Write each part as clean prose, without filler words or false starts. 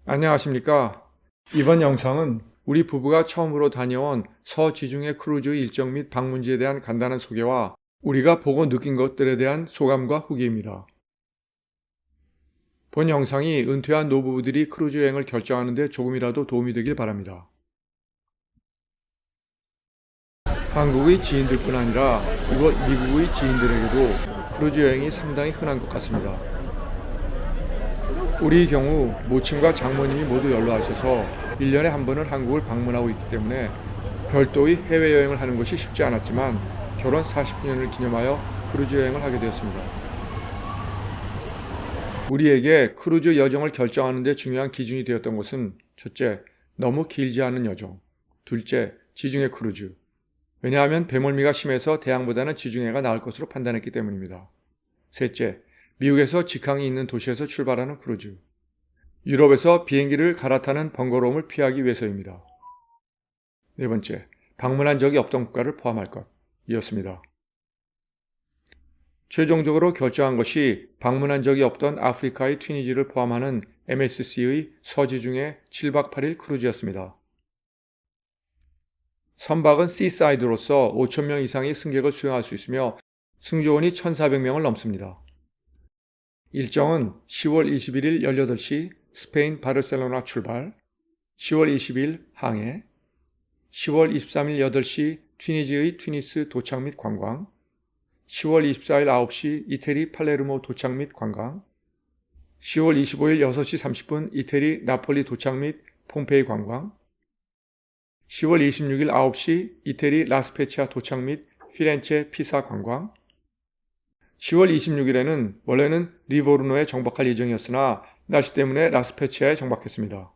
안녕하십니까. 이번 영상은 우리 부부가 처음으로 다녀온 서지중해 크루즈 일정 및 방문지에 대한 간단한 소개와 우리가 보고 느낀 것들에 대한 소감과 후기입니다. 본 영상이 은퇴한 노부부들이 크루즈 여행을 결정하는 데 조금이라도 도움이 되길 바랍니다. 한국의 지인들뿐 아니라 이곳 미국의 지인들에게도 크루즈 여행이 상당히 흔한 것 같습니다. 우리의 경우 모친과 장모님이 모두 연로하셔서 1년에 한 번은 한국을 방문하고 있기 때문에 별도의 해외여행을 하는 것이 쉽지 않았지만 결혼 40주년을 기념하여 크루즈 여행을 하게 되었습니다. 우리에게 크루즈 여정을 결정하는 데 중요한 기준이 되었던 것은 첫째, 너무 길지 않은 여정. 둘째, 지중해 크루즈. 왜냐하면 배멀미가 심해서 대양보다는 지중해가 나을 것으로 판단했기 때문입니다. 셋째, 미국에서 직항이 있는 도시에서 출발하는 크루즈. 유럽에서 비행기를 갈아타는 번거로움을 피하기 위해서입니다. 네 번째, 방문한 적이 없던 국가를 포함할 것. 이었습니다. 최종적으로 결정한 것이 방문한 적이 없던 아프리카의 튀니지를 포함하는 MSC의 서지중해 7박 8일 크루즈였습니다. 선박은 시사이드로서 5,000명 이상의 승객을 수용할 수 있으며 승조원이 1,400명을 넘습니다. 일정은 10월 21일 18시 스페인 바르셀로나 출발, 10월 20일 항해, 10월 23일 8시 튀니지의 튀니스 도착 및 관광, 10월 24일 9시 이태리 팔레르모 도착 및 관광, 10월 25일 6시 30분 이태리 나폴리 도착 및 폼페이 관광, 10월 26일 9시 이태리 라스페치아 도착 및 피렌체 피사 관광, 10월 26일에는 원래는 리보르노에 정박할 예정이었으나 날씨 때문에 라스페치아에 정박했습니다.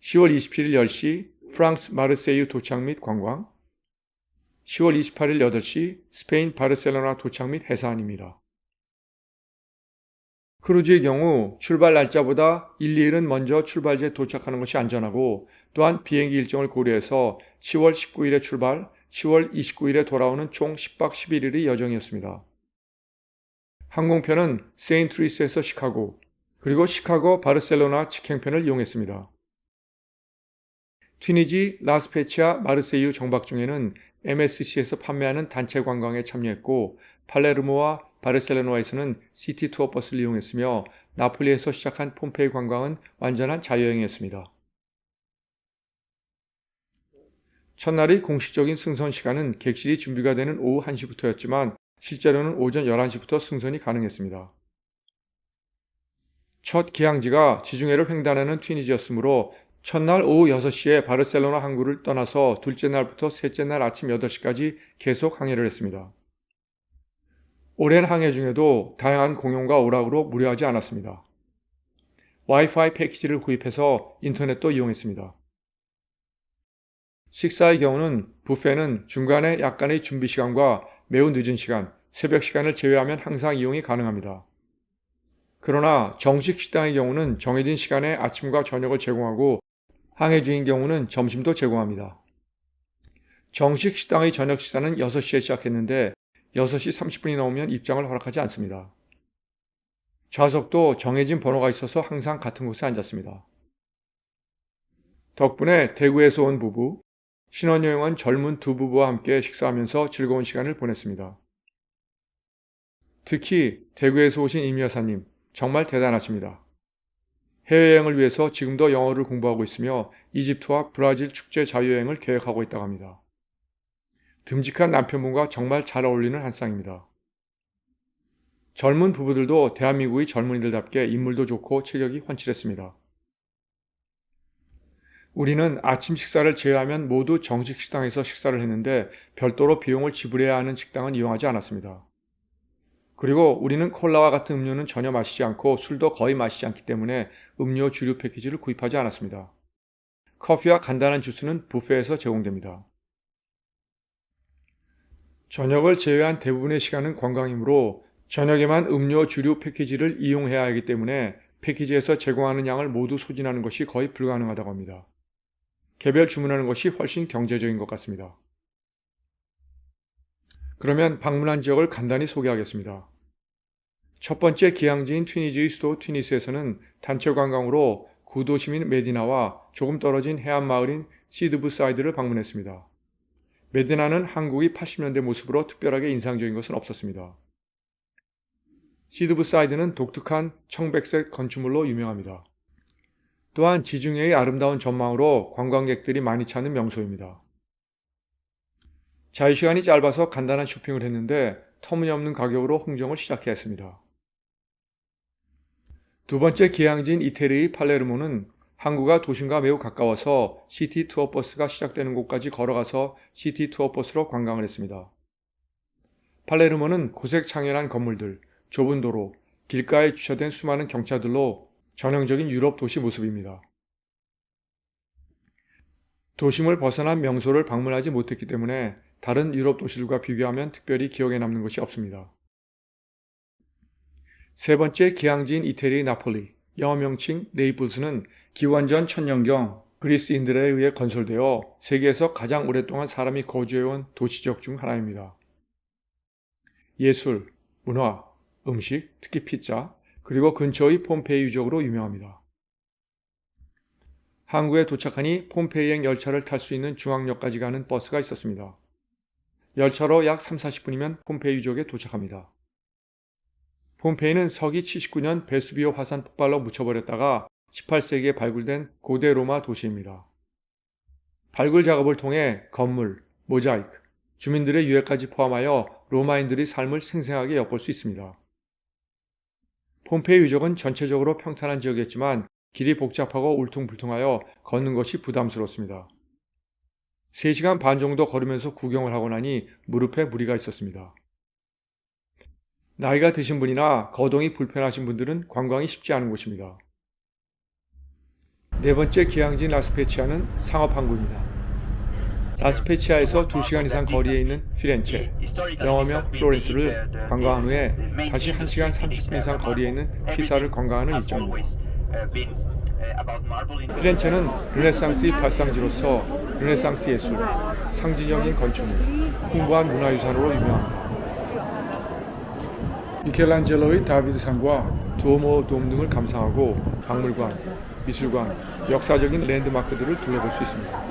10월 27일 10시 프랑스 마르세유 도착 및 관광, 10월 28일 8시 스페인 바르셀로나 도착 및 해산입니다. 크루즈의 경우 출발 날짜보다 1, 2일은 먼저 출발지에 도착하는 것이 안전하고 또한 비행기 일정을 고려해서 10월 19일에 출발, 10월 29일에 돌아오는 총 10박 11일의 여정이었습니다. 항공편은 세인트루이스에서 시카고, 그리고 시카고 바르셀로나 직행편을 이용했습니다. 튀니지, 라스페치아, 마르세유 정박 중에는 MSC에서 판매하는 단체 관광에 참여했고 팔레르모와 바르셀로나에서는 시티 투어 버스를 이용했으며 나폴리에서 시작한 폼페이 관광은 완전한 자유여행이었습니다. 첫날의 공식적인 승선 시간은 객실이 준비가 되는 오후 1시부터였지만 실제로는 오전 11시부터 승선이 가능했습니다. 첫 기항지가 지중해를 횡단하는 튀니지였으므로 첫날 오후 6시에 바르셀로나 항구를 떠나서 둘째 날부터 셋째 날 아침 8시까지 계속 항해를 했습니다. 오랜 항해 중에도 다양한 공용과 오락으로 무료하지 않았습니다. 와이파이 패키지를 구입해서 인터넷도 이용했습니다. 식사의 경우는 뷔페는 중간에 약간의 준비 시간과 매우 늦은 시간, 새벽 시간을 제외하면 항상 이용이 가능합니다. 그러나 정식 식당의 경우는 정해진 시간에 아침과 저녁을 제공하고 항해 중인 경우는 점심도 제공합니다. 정식 식당의 저녁 식사는 6시에 시작했는데 6시 30분이 넘으면 입장을 허락하지 않습니다. 좌석도 정해진 번호가 있어서 항상 같은 곳에 앉았습니다. 덕분에 대구에서 온 부부, 신혼여행 온 젊은 두 부부와 함께 식사하면서 즐거운 시간을 보냈습니다. 특히 대구에서 오신 임 여사님, 정말 대단하십니다. 해외여행을 위해서 지금도 영어를 공부하고 있으며 이집트와 브라질 축제 자유여행을 계획하고 있다고 합니다. 듬직한 남편분과 정말 잘 어울리는 한 쌍입니다. 젊은 부부들도 대한민국의 젊은이들답게 인물도 좋고 체격이 훤칠했습니다. 우리는 아침 식사를 제외하면 모두 정식 식당에서 식사를 했는데 별도로 비용을 지불해야 하는 식당은 이용하지 않았습니다. 그리고 우리는 콜라와 같은 음료는 전혀 마시지 않고 술도 거의 마시지 않기 때문에 음료 주류 패키지를 구입하지 않았습니다. 커피와 간단한 주스는 뷔페에서 제공됩니다. 저녁을 제외한 대부분의 시간은 관광이므로 저녁에만 음료 주류 패키지를 이용해야 하기 때문에 패키지에서 제공하는 양을 모두 소진하는 것이 거의 불가능하다고 합니다. 개별 주문하는 것이 훨씬 경제적인 것 같습니다. 그러면 방문한 지역을 간단히 소개하겠습니다. 첫 번째 기항지인 튀니지의 수도 튀니스에서는 단체 관광으로 구도심인 메디나와 조금 떨어진 해안 마을인 시드부사이드를 방문했습니다. 메디나는 한국이 80년대 모습으로 특별하게 인상적인 것은 없었습니다. 시드부사이드는 독특한 청백색 건축물로 유명합니다. 또한 지중해의 아름다운 전망으로 관광객들이 많이 찾는 명소입니다. 자유시간이 짧아서 간단한 쇼핑을 했는데 터무니없는 가격으로 흥정을 시작해야 했습니다. 두 번째 기항지인 이태리의 팔레르모는 항구가 도심과 매우 가까워서 시티 투어 버스가 시작되는 곳까지 걸어가서 시티 투어 버스로 관광을 했습니다. 팔레르모는 고색 창연한 건물들, 좁은 도로, 길가에 주차된 수많은 경차들로 전형적인 유럽 도시 모습입니다. 도심을 벗어난 명소를 방문하지 못했기 때문에 다른 유럽 도시들과 비교하면 특별히 기억에 남는 것이 없습니다. 세 번째 기항지인 이태리의 나폴리, 영어 명칭 네이플스는 기원전 1000년경 그리스인들에 의해 건설되어 세계에서 가장 오랫동안 사람이 거주해온 도시지역 중 하나입니다. 예술, 문화, 음식, 특히 피자, 그리고 근처의 폼페이 유적으로 유명합니다. 항구에 도착하니 폼페이행 열차를 탈 수 있는 중앙역까지 가는 버스가 있었습니다. 열차로 약 3-40분이면 폼페이 유적에 도착합니다. 폼페이는 서기 79년 베수비오 화산 폭발로 묻혀버렸다가 18세기에 발굴된 고대 로마 도시입니다. 발굴 작업을 통해 건물, 모자이크, 주민들의 유해까지 포함하여 로마인들의 삶을 생생하게 엿볼 수 있습니다. 폼페이 유적은 전체적으로 평탄한 지역이었지만 길이 복잡하고 울퉁불퉁하여 걷는 것이 부담스럽습니다. 3시간 반 정도 걸으면서 구경을 하고 나니 무릎에 무리가 있었습니다. 나이가 드신 분이나 거동이 불편하신 분들은 관광이 쉽지 않은 곳입니다. 네 번째 기항지인 라스페치아는 상업항구입니다. 라스페치아에서 2시간 이상 거리에 있는 피렌체, 영어명 플로렌스를 관광한 후에 다시 1시간 30분 이상 거리에 있는 피사를 관광하는 일정입니다. 피렌체는 르네상스의 발상지로서 르네상스 예술, 상징적인 건축물, 풍부한 문화유산으로 유명합니다. 미켈란젤로의 다비드상과 두오모 돔 등을 감상하고 박물관, 미술관, 역사적인 랜드마크들을 둘러볼 수 있습니다.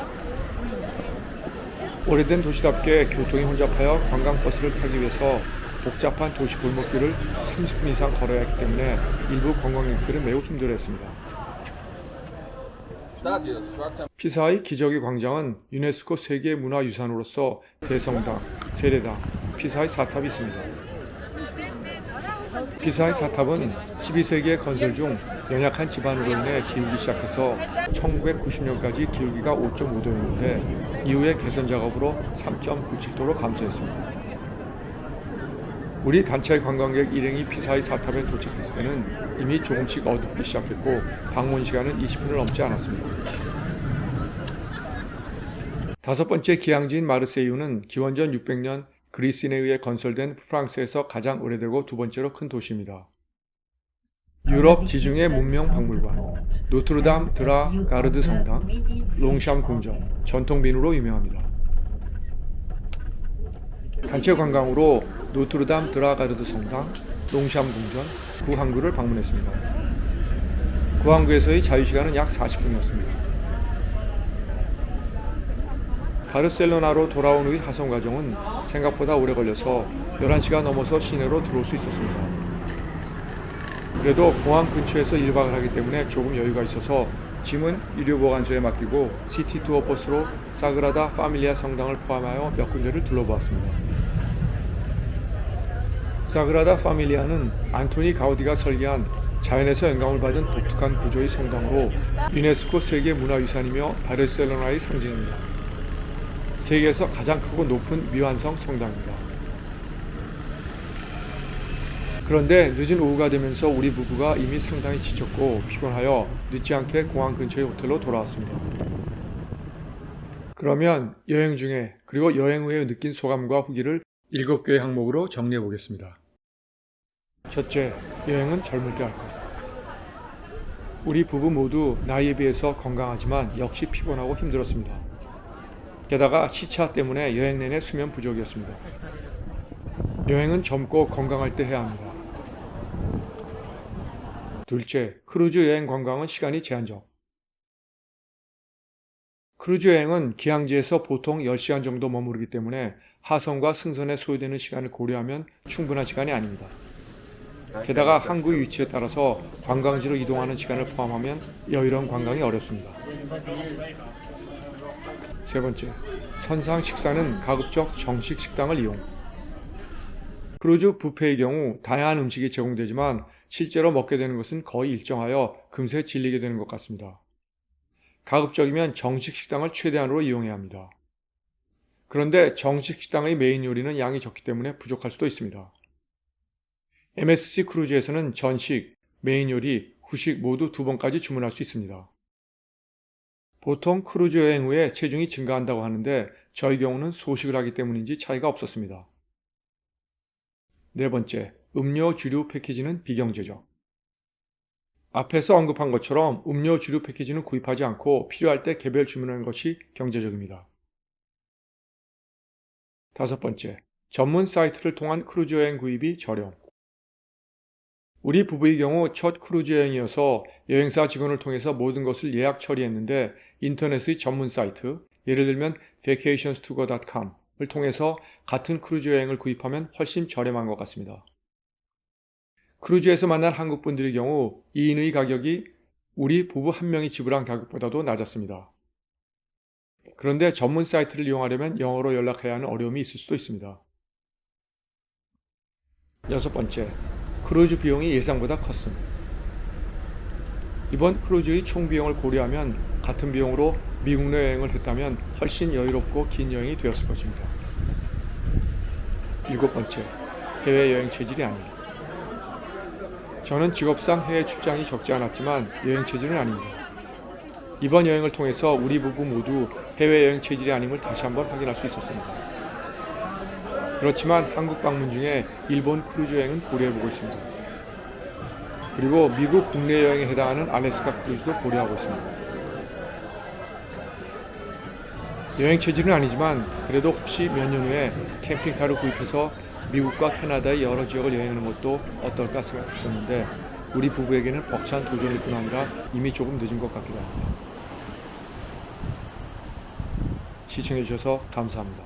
오래된 도시답게 교통이 혼잡하여 관광버스를 타기 위해서 복잡한 도시 골목길을 30분 이상 걸어야 했기 때문에 일부 관광객들은 매우 힘들어했습니다. 피사의 기저귀 광장은 유네스코 세계문화유산으로서 대성당, 세례당, 피사의 사탑이 있습니다. 피사의 사탑은 12세기의 건설 중 연약한 지반으로 인해 기울기 시작해서 1990년까지 기울기가 5.5도였는데 이후에 개선 작업으로 3.97도로 감소했습니다. 우리 단체 관광객 일행이 피사의 사탑에 도착했을 때는 이미 조금씩 어둡기 시작했고 방문 시간은 20분을 넘지 않았습니다. 다섯 번째 기항지인 마르세유는 기원전 600년 그리스인에 의해 건설된 프랑스에서 가장 오래되고 두 번째로 큰 도시입니다. 유럽 지중해 문명 박물관, 노트르담 드라 가르드 성당, 롱샴 궁전, 전통 비누로 유명합니다. 단체 관광으로 노트르담 드라 가르드 성당, 롱샴 궁전, 구 항구를 방문했습니다. 구 항구에서의 자유시간은 약 40분이었습니다. 바르셀로나로 돌아온 후의 하선 과정은 생각보다 오래 걸려서 11시가 넘어서 시내로 들어올 수 있었습니다. 그래도 공항 근처에서 1박을 하기 때문에 조금 여유가 있어서 짐은 유료보관소에 맡기고 시티 투어 버스로 사그라다 파밀리아 성당을 포함하여 몇 군데를 둘러보았습니다. 사그라다 파밀리아는 안토니 가우디가 설계한 자연에서 영감을 받은 독특한 구조의 성당으로 유네스코 세계문화유산이며 바르셀로나의 상징입니다. 세계에서 가장 크고 높은 미완성 성당입니다. 그런데 늦은 오후가 되면서 우리 부부가 이미 상당히 지쳤고 피곤하여 늦지 않게 공항 근처의 호텔로 돌아왔습니다. 그러면 여행 중에 그리고 여행 후에 느낀 소감과 후기를 7개의 항목으로 정리해 보겠습니다. 첫째, 여행은 젊을 때 할 것. 우리 부부 모두 나이에 비해서 건강하지만 역시 피곤하고 힘들었습니다. 게다가 시차 때문에 여행 내내 수면 부족이었습니다. 여행은 젊고 건강할 때 해야 합니다. 둘째, 크루즈 여행 관광은 시간이 제한적. 크루즈 여행은 기항지에서 보통 10시간 정도 머무르기 때문에 하선과 승선에 소요되는 시간을 고려하면 충분한 시간이 아닙니다. 게다가 항구의 위치에 따라서 관광지로 이동하는 시간을 포함하면 여유로운 관광이 어렵습니다. 세 번째, 선상 식사는 가급적 정식 식당을 이용. 크루즈 뷔페의 경우 다양한 음식이 제공되지만 실제로 먹게 되는 것은 거의 일정하여 금세 질리게 되는 것 같습니다. 가급적이면 정식 식당을 최대한으로 이용해야 합니다. 그런데 정식 식당의 메인 요리는 양이 적기 때문에 부족할 수도 있습니다. MSC 크루즈에서는 전식, 메인 요리, 후식 모두 2번까지 주문할 수 있습니다. 보통 크루즈 여행 후에 체중이 증가한다고 하는데 저희 경우는 소식을 하기 때문인지 차이가 없었습니다. 네 번째, 음료 주류 패키지는 비경제적. 앞에서 언급한 것처럼 음료 주류 패키지는 구입하지 않고 필요할 때 개별 주문하는 것이 경제적입니다. 다섯 번째, 전문 사이트를 통한 크루즈 여행 구입이 저렴. 우리 부부의 경우 첫 크루즈 여행이어서 여행사 직원을 통해서 모든 것을 예약 처리했는데 인터넷의 전문 사이트, 예를 들면 vacationstogo.com을 통해서 같은 크루즈 여행을 구입하면 훨씬 저렴한 것 같습니다. 크루즈에서 만난 한국분들의 경우 2인의 가격이 우리 부부 한 명이 지불한 가격보다도 낮았습니다. 그런데 전문 사이트를 이용하려면 영어로 연락해야 하는 어려움이 있을 수도 있습니다. 여섯 번째, 크루즈 비용이 예상보다 컸음. 이번 크루즈의 총 비용을 고려하면 같은 비용으로 미국 내 여행을 했다면 훨씬 여유롭고 긴 여행이 되었을 것입니다. 일곱 번째, 해외여행 체질이 아니다. 저는 직업상 해외 출장이 적지 않았지만 여행 체질은 아닙니다. 이번 여행을 통해서 우리 부부 모두 해외여행 체질이 아님을 다시 한번 확인할 수 있었습니다. 그렇지만 한국 방문 중에 일본 크루즈 여행은 고려해보고 있습니다. 그리고 미국 국내 여행에 해당하는 알래스카 크루즈도 고려하고 있습니다. 여행 체질은 아니지만 그래도 혹시 몇 년 후에 캠핑카를 구입해서 미국과 캐나다의 여러 지역을 여행하는 것도 어떨까 생각했었는데 우리 부부에게는 벅찬 도전일 뿐 아니라 이미 조금 늦은 것 같기도 합니다. 시청해주셔서 감사합니다.